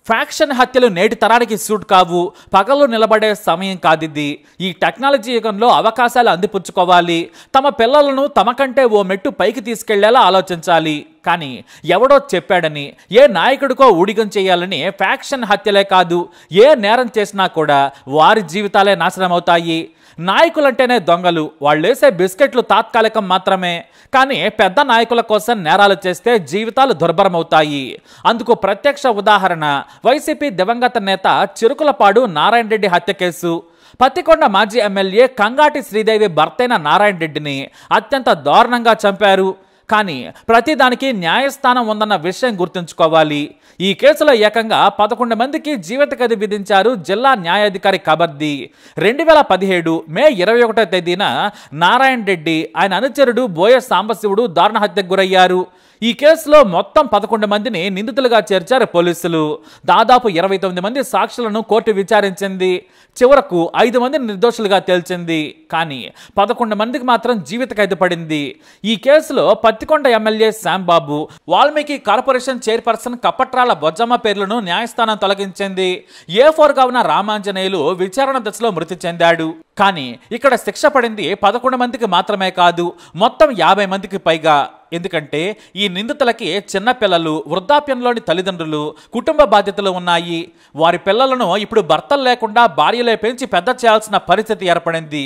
Faction హత్యలు నేటి తరానికి సూట్ కావు. పగలు నిలబడే సమయం కాదిది. ఈ టెక్నాలజీ యుగంలో అవకాశాలు అందిపుచ్చుకోవాలి. తమ పిల్లలను తమ కంటే ఓ మెట్టు పైకి తీసుకెళ్లేలా ఆలోచించాలి. కానీ ఎవడో చెప్పాడని ఏ నాయకుడికో ఊడిగం చేయాలని ఫ్యాక్షన్ హత్యలే కాదు, ఏ నేరం చేసినా కూడా వారి జీవితాలే నాశనం అవుతాయి. నాయకులంటేనే దొంగలు, వాళ్ళేసే బిస్కెట్లు తాత్కాలికం మాత్రమే. కానీ పెద్ద నాయకుల కోసం నేరాలు చేస్తే జీవితాలు దుర్భరమవుతాయి. అందుకు ప్రత్యక్ష ఉదాహరణ వైసీపీ దివంగత నేత చిరుకులపాడు నారాయణ రెడ్డి హత్య కేసు. పత్తికొండ మాజీ ఎమ్మెల్యే కంగాటి శ్రీదేవి భర్తైన నారాయణ రెడ్డిని అత్యంత దారుణంగా చంపారు. కానీ ప్రతిదానికి న్యాయస్థానం ఉందన్న విషయం గుర్తుంచుకోవాలి. ఈ కేసులో ఏకంగా 11 మందికి జీవిత ఖైదు విధించారు జిల్లా న్యాయాధికారి కబర్ది. 2017 మే 21వ తేదీన నారాయణ రెడ్డి, ఆయన అనుచరుడు బోయ సాంబశివుడు దారుణ హత్యకు గురయ్యారు. ఈ కేసులో మొత్తం 11 మందిని నిందితులుగా చేర్చారు పోలీసులు. దాదాపు 29 మంది సాక్షులను కోర్టు విచారించింది. చివరకు 5 మందిని నిర్దోషులుగా తేల్చింది. కానీ 11 మందికి మాత్రం జీవిత ఖైదు పడింది. ఈ కేసులో Pattikonda MLA Shyam Babu, Valmiki corporation chairperson Kappatrala Bojjamma పేర్లను న్యాయస్థానం తొలగించింది. A4గా ఉన్న రామాంజనేయులు విచారణ దశలో మృతి చెందాడు. కానీ ఇక్కడ శిక్ష పడింది 11 మందికి మాత్రమే కాదు, మొత్తం 50 మందికి పైగా. ఎందుకంటే ఈ నిందితులకి చిన్నపిల్లలు, వృద్ధాప్యంలోని తల్లిదండ్రులు, కుటుంబ బాధ్యతలు ఉన్నాయి. వారి పిల్లలను ఇప్పుడు భర్తలు లేకుండా భార్యలే పెంచి పెద్ద చేయాల్సిన పరిస్థితి ఏర్పడింది.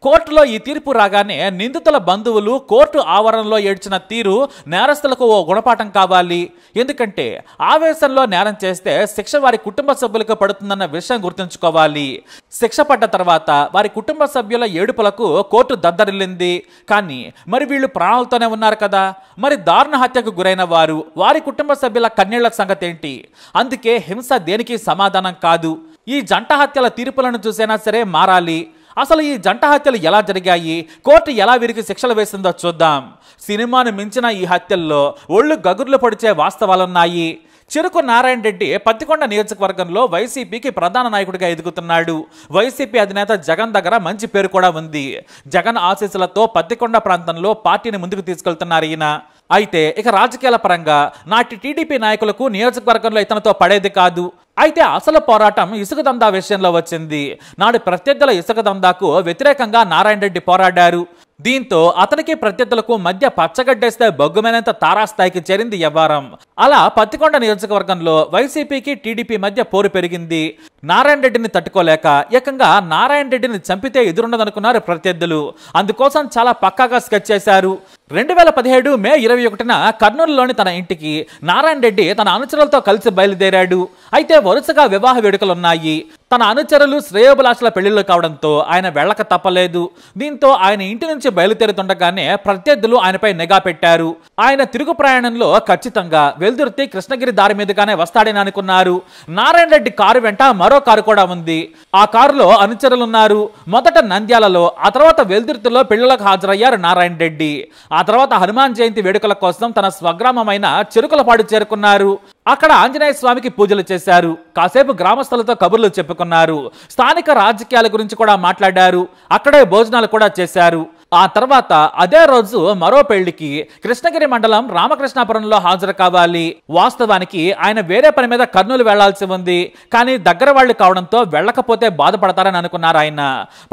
కోర్టులో ఈ తీర్పు రాగానే నిందితుల బంధువులు కోర్టు ఆవరణలో ఏడ్చిన తీరు నేరస్తులకు ఓ గుణపాఠం కావాలి. ఎందుకంటే ఆవేశంలో నేరం చేస్తే శిక్ష వారి కుటుంబ సభ్యులకు పడుతుందన్న విషయం గుర్తుంచుకోవాలి. శిక్ష పడ్డ తర్వాత వారి కుటుంబ సభ్యుల ఏడుపులకు కోర్టు దద్దరిల్లింది. కానీ మరి వీళ్ళు ప్రాణాలతోనే ఉన్నారు కదా, మరి దారుణ హత్యకు గురైన వారి కుటుంబ సభ్యుల కన్నీళ్ల సంగతి ఏంటి? అందుకే హింస దేనికి సమాధానం కాదు. ఈ జంట హత్యల తీర్పులను చూసైనా సరే మారాలి. అసలు ఈ జంట హత్యలు ఎలా జరిగాయి, కోర్టు ఎలా వీరికి శిక్షలు వేసిందో చూద్దాం. సినిమాను మించిన ఈ హత్యల్లో ఒళ్ళు గగుర్లు పొడిచే వాస్తవాలున్నాయి. చిరుకు నారాయణ రెడ్డి పత్తికొండ నియోజకవర్గంలో వైసీపీకి ప్రధాన నాయకుడిగా ఎదుగుతున్నాడు. వైసీపీ అధినేత జగన్ దగ్గర మంచి పేరు కూడా ఉంది. జగన్ ఆశీస్సులతో పత్తికొండ ప్రాంతంలో పార్టీని ముందుకు తీసుకెళ్తున్నారు ఈయన. అయితే ఇక రాజకీయాల పరంగా నాటి టీడీపీ నాయకులకు నియోజకవర్గంలో ఇతనితో పడేది కాదు. అయితే అసలు పోరాటం ఇసుక దందా విషయంలో వచ్చింది. నాడు ప్రత్యర్థుల ఇసుక దందాకు వ్యతిరేకంగా నారాయణ రెడ్డి పోరాడారు. దీంతో అతనికి ప్రత్యర్థులకు మధ్య పచ్చగడ్డేస్తే బొగ్గుమేనంత తారాస్థాయికి చేరింది వ్యవహారం. అలా పత్తికొండ నియోజకవర్గంలో వైసీపీకి టీడీపీ మధ్య పోరు పెరిగింది. నారాయణ రెడ్డిని తట్టుకోలేక ఏకంగా నారాయణ రెడ్డిని చంపితే ఎదురుండదనుకున్నారు ప్రత్యర్థులు. అందుకోసం చాలా పక్కాగా స్కెచ్ చేశారు. 2017 మే 21న కర్నూలులోని తన ఇంటికి నారాయణ రెడ్డి తన అనుచరులతో కలిసి బయలుదేరాడు. అయితే వరుసగా వివాహ వేడుకలున్నాయి. తన అనుచరులు శ్రేయోభిలాషుల పెళ్లిళ్లు కావడంతో ఆయన వెళ్ళక తప్పలేదు. దీంతో ఆయన ఇంటి నుంచి బయలుదేరుతుండగానే ప్రత్యర్థులు ఆయనపై నిఘా పెట్టారు. ఆయన తిరుగు ప్రయాణంలో ఖచ్చితంగా వెల్దుర్తి కృష్ణగిరి దారి మీదుగానే వస్తాడని అనుకున్నారు. నారాయణ రెడ్డి కారు వెంట మరో కారు కూడా ఉంది. ఆ కారులో అనుచరులున్నారు. మొదట నంద్యాలలో, ఆ తర్వాత వెల్దుర్తిలో పెళ్లిళ్లకు హాజరయ్యారు నారాయణ రెడ్డి. ఆ తర్వాత హనుమాన్ జయంతి వేడుకల కోసం తన స్వగ్రామమైన చిరుకులపాడు చేరుకున్నారు. అక్కడ ఆంజనేయ స్వామికి పూజలు చేశారు. కాసేపు గ్రామస్తులతో కబుర్లు చెప్పుకున్నారు. స్థానిక రాజకీయాల గురించి కూడా మాట్లాడారు. అక్కడే భోజనాలు కూడా చేశారు. ఆ తర్వాత అదే రోజు మరో పెళ్లికి కృష్ణగిరి మండలం రామకృష్ణాపురంలో హాజరు కావాలి. వాస్తవానికి ఆయన వేరే పని మీద కర్నూలు వెళ్లాల్సి ఉంది. కానీ దగ్గర వాళ్ళు కావడంతో వెళ్ళకపోతే బాధపడతారని అనుకున్నారు ఆయన.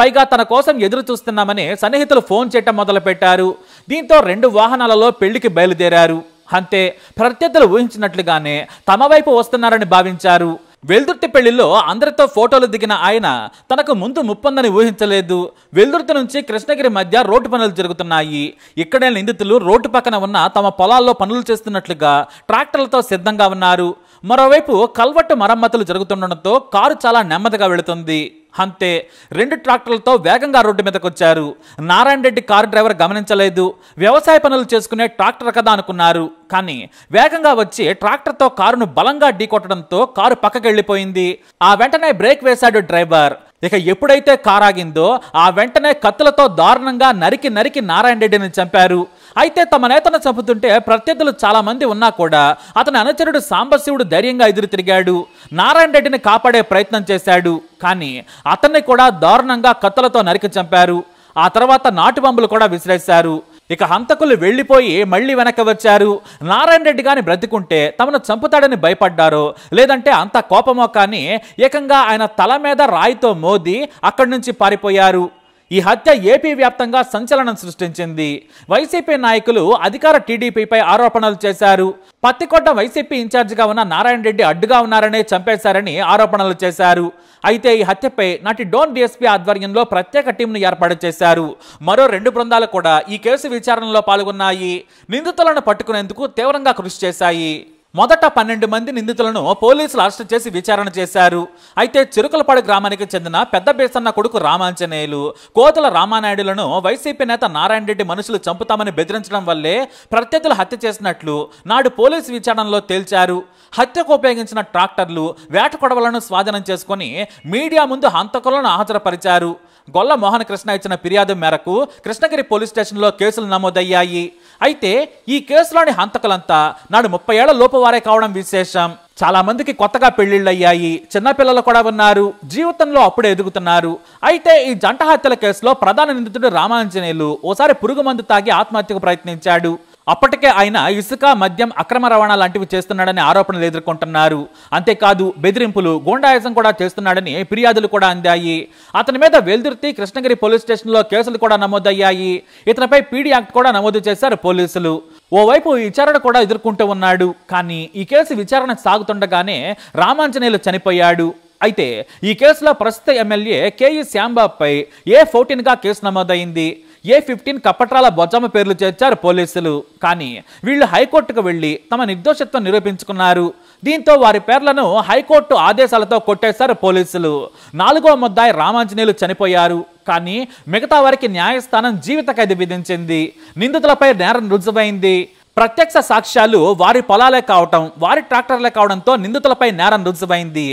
పైగా తన కోసం ఎదురు చూస్తున్నామని సన్నిహితులు ఫోన్ చేయటం మొదలు పెట్టారు. దీంతో 2 వాహనాలలో పెళ్లికి బయలుదేరారు. అంతే, ప్రత్యర్థులు ఊహించినట్లుగానే తమ వైపు వస్తున్నారని భావించారు. వెల్దుర్తి పెళ్లిలో అందరితో ఫోటోలు దిగిన ఆయన తనకు ముందు ముప్పొందని ఊహించలేదు. వెల్దుర్తి నుంచి కృష్ణగిరి మధ్య రోడ్డు పనులు జరుగుతున్నాయి. ఇక్కడే నిందితులు రోడ్డు పక్కన ఉన్న తమ పొలాల్లో పనులు చేస్తున్నట్లుగా ట్రాక్టర్లతో సిద్ధంగా ఉన్నారు. మరోవైపు కల్వట్టు మరమ్మతులు జరుగుతుండటంతో కారు చాలా నెమ్మదిగా వెళుతుంది. అంతే, 2 ట్రాక్టర్లతో వేగంగా రోడ్డు మీదకి వచ్చారు. నారాయణ రెడ్డి కారు డ్రైవర్ గమనించలేదు. వ్యవసాయ పనులు చేసుకునే ట్రాక్టర్ కదా అనుకున్నారు. కానీ వేగంగా వచ్చి ట్రాక్టర్తో కారును బలంగా ఢీకొట్టడంతో కారు పక్కకి వెళ్ళిపోయింది. ఆ వెంటనే బ్రేక్ వేశాడు డ్రైవర్. ఇక ఎప్పుడైతే కారు ఆగిందో ఆ వెంటనే కత్తులతో దారుణంగా నరికి నారాయణ రెడ్డిని చంపారు. అయితే తమ నేతను చంపుతుంటే ప్రత్యర్థులు చాలా మంది ఉన్నా కూడా అతని అనుచరుడు సాంబశివుడు ధైర్యంగా ఎదురు తిరిగాడు. నారాయణ రెడ్డిని కాపాడే ప్రయత్నం చేశాడు. కానీ అతన్ని కూడా దారుణంగా కత్తులతో నరికి చంపారు. ఆ తర్వాత నాటు బాంబులు కూడా విసిరేశారు. ఇక హంతకులు వెళ్లిపోయి మళ్లీ వెనక్కి వచ్చారు. నారాయణ రెడ్డి గాని బ్రతికుంటే తమను చంపుతాడని భయపడ్డారో లేదంటే అంత కోపమో కానీ ఏకంగా ఆయన తల మీద రాయితో మోది అక్కడి నుంచి పారిపోయారు. ఈ హత్య ఏపీ వ్యాప్తంగా సంచలనం సృష్టించింది. వైసీపీ నాయకులు అధికార టీడీపీపై ఆరోపణలు చేశారు. పత్తికొండ వైసీపీ ఇన్ఛార్జిగా ఉన్న నారాయణ రెడ్డి అడ్డుగా ఉన్నారనే చంపేశారని ఆరోపణలు చేశారు. అయితే ఈ హత్యపై నాటి డోన్ డీఎస్పీ ఆధ్వర్యంలో ప్రత్యేక టీంను ఏర్పాటు చేశారు. మరో 2 బృందాలు కూడా ఈ కేసు విచారణలో పాల్గొన్నాయి. నిందితులను పట్టుకునేందుకు తీవ్రంగా కృషి చేశాయి. మొదట 12 మంది నిందితులను పోలీసులు అరెస్టు చేసి విచారణ చేశారు. అయితే చిరుకలపాడు గ్రామానికి చెందిన పెద్ద బేసన్న కొడుకు రామాంజనేయులు, కోతుల రామానాయుడులను వైసీపీ నేత నారాయణ రెడ్డి మనుషులు చంపుతామని బెదిరించడం వల్లే ప్రత్యర్థులు హత్య చేసినట్లు నాడు పోలీసు విచారణలో తేల్చారు. హత్యకు ఉపయోగించిన ట్రాక్టర్లు, వేట కొడవలను స్వాధీనం చేసుకుని మీడియా ముందు హంతకులను హాజరుపరిచారు. గొల్ల మోహన కృష్ణ ఇచ్చిన ఫిర్యాదు మేరకు కృష్ణగిరి పోలీస్ స్టేషన్లో కేసులు నమోదయ్యాయి. అయితే ఈ కేసులోని హంతకులంతా నాడు 30 ఏళ్ల లోపు వారే కావడం విశేషం. చాలా మందికి కొత్తగా పెళ్లిళ్ళయ్యాయి, చిన్నపిల్లలు కూడా ఉన్నారు, జీవితంలో అప్పుడే ఎదుగుతున్నారు. అయితే ఈ జంట హత్యల కేసులో ప్రధాన నిందితుడు రామాంజనేయులు ఓసారి పురుగు మందు తాగి ఆత్మహత్యకు ప్రయత్నించాడు. అప్పటికే ఆయన ఇసుక, మద్యం అక్రమ రవాణా లాంటివి చేస్తున్నాడని ఆరోపణలు ఎదుర్కొంటున్నారు. అంతేకాదు బెదిరింపులు, గూండాయిజం కూడా చేస్తున్నాడని ఫిర్యాదులు కూడా అందాయి. అతని మీద వెల్దుర్తి, కృష్ణగిరి పోలీస్ స్టేషన్లో కేసులు కూడా నమోదయ్యాయి. ఇతనిపై పీడీ యాక్ట్ కూడా నమోదు చేశారు పోలీసులు. ఓవైపు విచారణ కూడా ఎదుర్కొంటూ ఉన్నాడు. కానీ ఈ కేసు విచారణ సాగుతుండగానే రామాంజనేయులు చనిపోయాడు. అయితే ఈ కేసులో ప్రస్తుత ఎమ్మెల్యే కేఈ శ్యాంబాబుపై A14గా కేసు నమోదైంది. A15 కప్పట్రాల బొజ్జమ్మ పేర్లు చేర్చారు పోలీసులు. కానీ వీళ్ళు హైకోర్టుకు వెళ్లి తమ నిర్దోషత్వం నిరూపించుకున్నారు. దీంతో వారి పేర్లను హైకోర్టు ఆదేశాలతో కొట్టేశారు పోలీసులు. 4వ ముద్దాయి రామాంజనేయులు చనిపోయారు. కానీ మిగతా వారికి న్యాయస్థానం జీవిత ఖైదు విధించింది. నిందితులపై నేరం రుజువైంది. ప్రత్యక్ష సాక్ష్యాలు వారి పొలాలే కావటం, వారి ట్రాక్టర్లే కావడంతో నిందితులపై నేరం రుజువైంది.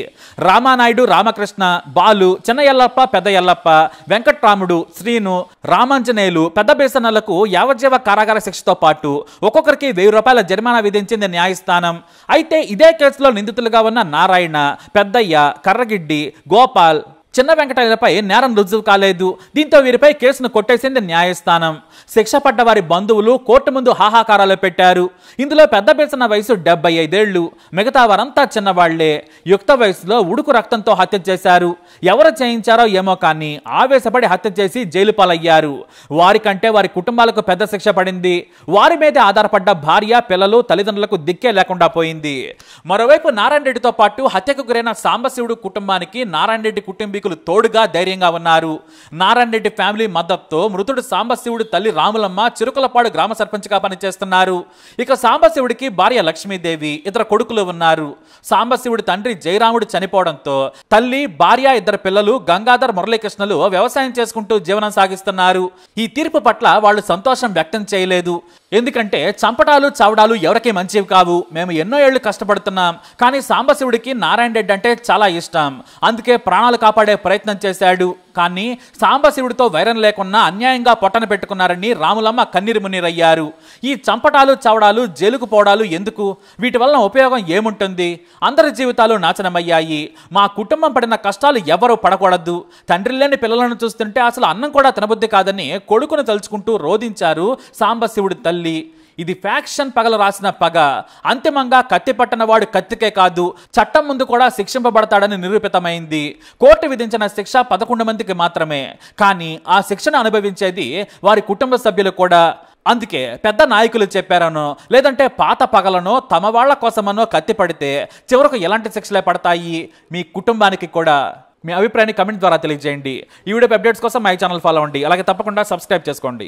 రామానాయుడు, రామకృష్ణ, బాలు, చిన్న ఎల్లప్ప, పెద్ద ఎల్లప్ప, వెంకట్రాముడు, శ్రీను, రామాంజనేయులు, పెద్ద బేసన్నలకు యావజ్జీవ కారాగార శిక్షతో పాటు ఒక్కొక్కరికి 1000 రూపాయల జరిమానా విధించింది న్యాయస్థానం. అయితే ఇదే కేసులో నిందితులుగా ఉన్న నారాయణ, పెద్దయ్య, కర్రగిడ్డి, గోపాల్, చిన్న వెంకటయ్యలపై నేరం రుజువు కాలేదు. దీంతో వీరిపై కేసును కొట్టేసింది న్యాయస్థానం. శిక్ష పడ్డ వారి బంధువులు కోర్టు ముందు హాహాకారాలు పెట్టారు. ఇందులో పెద్ద బేసన్న వయసు 75 ఏళ్లు, మిగతా వారంతా చిన్నవాళ్లే. యుక్త వయసులో ఉడుకు రక్తంతో హత్య చేశారు. ఎవరు చేయించారో ఏమో కానీ ఆవేశపడి హత్య చేసి జైలు పాలయ్యారు. వారికంటే వారి కుటుంబాలకు పెద్ద శిక్ష పడింది. వారి మీదే ఆధారపడ్డ భార్య, పిల్లలు, తల్లిదండ్రులకు దిక్కే లేకుండా పోయింది. మరోవైపు నారాయణ రెడ్డితో పాటు హత్యకు గురైన సాంబశివుడు కుటుంబానికి నారాయణ రెడ్డి కుటుంబీకులు తోడుగా ధైర్యంగా ఉన్నారు. నారాయణ రెడ్డి ఫ్యామిలీ మద్దతుతో మృతుడు సాంబశివుడు తల్లి రాములమ్మ చిరుకలపాడు గ్రామ సర్పంచ్గా పనిచేస్తున్నారు. ఇక సాంబశివుడికి భార్య లక్ష్మీదేవి, 2 కొడుకులు ఉన్నారు. సాంబశివుడి తండ్రి జయరాముడు చనిపోవడంతో తల్లి, భార్య, 2 పిల్లలు గంగాధర్, మురళీకృష్ణలు వ్యవసాయం చేసుకుంటూ జీవనం సాగిస్తున్నారు. ఈ తీర్పు పట్ల వాళ్ళు సంతోషం వ్యక్తం చేయలేదు. ఎందుకంటే చంపటాలు, చావడాలు ఎవరికీ మంచివి కావు. మేము ఎన్నో ఏళ్లు కష్టపడుతున్నాం. కానీ సాంబశివుడికి నారాయణ రెడ్డి అంటే చాలా ఇష్టం. అందుకే ప్రాణాలు కాపాడే ప్రయత్నం చేశాడు. కానీ సాంబశివుడితో వైరం లేకున్నా అన్యాయంగా పొట్టన పెట్టుకున్నారని రాములమ్మ కన్నీరు మున్నీరయ్యారు. ఈ చంపటాలు, చావడాలు, జైలుకు పోవడాలు ఎందుకు? వీటి వలన ఉపయోగం ఏముంటుంది? అందరి జీవితాలు నాశనమయ్యాయి. మా కుటుంబం పడిన కష్టాలు ఎవరూ పడకూడదు. తండ్రి లేని పిల్లలను చూస్తుంటే అసలు అన్నం కూడా తినబుద్ధి కాదని కొడుకును తలుచుకుంటూ రోధించారు సాంబశివుడి తల్లి. ఇది ఫ్యాక్షన్ పగల రాసిన పగ. అంతిమంగా కత్తి పట్టన వాడు కత్తికే కాదు, చట్టం ముందు కూడా శిక్షింపబడతాడని నిరూపితమైంది. కోర్టు విధించిన శిక్ష 11 మందికి మాత్రమే. కానీ ఆ శిక్షను అనుభవించేది వారి కుటుంబ సభ్యులు కూడా. అందుకే పెద్ద నాయకులు చెప్పారనో లేదంటే పాత పగలనో తమ వాళ్ల కోసమనో కత్తి పడితే చివరకు ఎలాంటి శిక్షలే పడతాయి మీ కుటుంబానికి కూడా? మీ అభిప్రాయాన్ని కమెంట్ ద్వారా తెలియజేయండి. ఈ వీడియో అప్డేట్స్ కోసం మై ఛానల్ ఫాలో అవ్వండి. అలాగే తప్పకుండా సబ్స్క్రైబ్ చేసుకోండి.